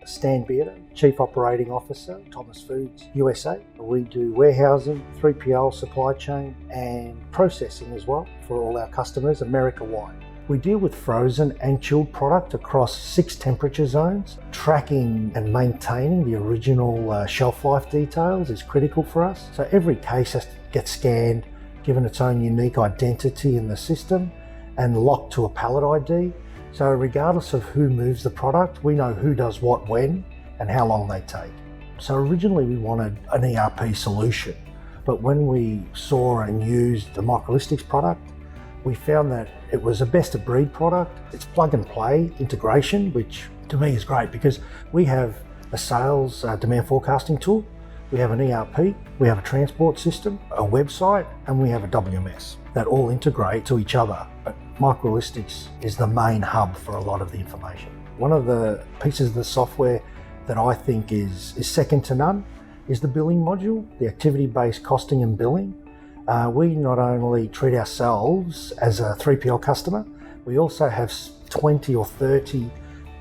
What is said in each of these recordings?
Stan Bearder, Chief Operating Officer, Thomas Foods USA. We do warehousing, 3PL, supply chain and processing as well for all our customers America-wide. We deal with frozen and chilled product across 6 temperature zones. Tracking and maintaining the original shelf life details is critical for us. So every case has to get scanned, given its own unique identity in the system and locked to a pallet ID. So regardless of who moves the product, we know who does what when and how long they take. So originally we wanted an ERP solution, but when we saw and used the Microlistics product, we found that it was a best of breed product. It's plug and play integration, which to me is great because we have a sales demand forecasting tool, we have an ERP, we have a transport system, a website, and we have a WMS that all integrate to each other. But Microlistics is the main hub for a lot of the information. One of the pieces of the software that I think is second to none is the billing module, the activity-based costing and billing. We not only treat ourselves as a 3PL customer, we also have 20 or 30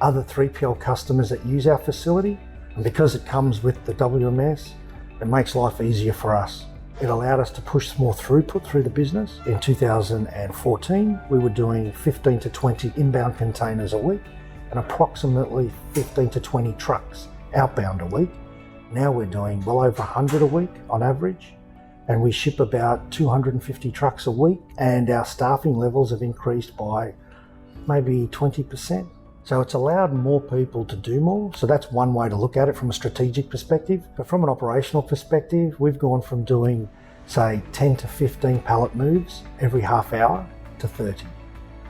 other 3PL customers that use our facility. And because it comes with the WMS, it makes life easier for us. It allowed us to push more throughput through the business. In 2014, we were doing 15 to 20 inbound containers a week and approximately 15 to 20 trucks outbound a week. Now we're doing well over 100 a week on average, and we ship about 250 trucks a week, and our staffing levels have increased by maybe 20%. So it's allowed more people to do more. So that's one way to look at it from a strategic perspective. But from an operational perspective, we've gone from doing, say, 10 to 15 pallet moves every half hour to 30.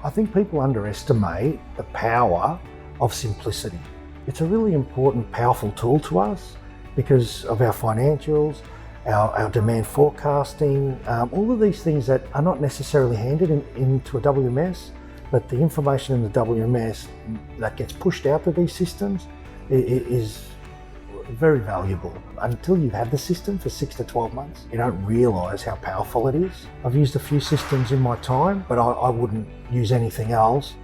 I think people underestimate the power of simplicity. It's a really important, powerful tool to us because of our financials, our demand forecasting, all of these things that are not necessarily handed into a WMS, but the information in the WMS that gets pushed out to these systems is very valuable. Until you've had the system for 6 to 12 months, you don't realise how powerful it is. I've used a few systems in my time, but I wouldn't use anything else.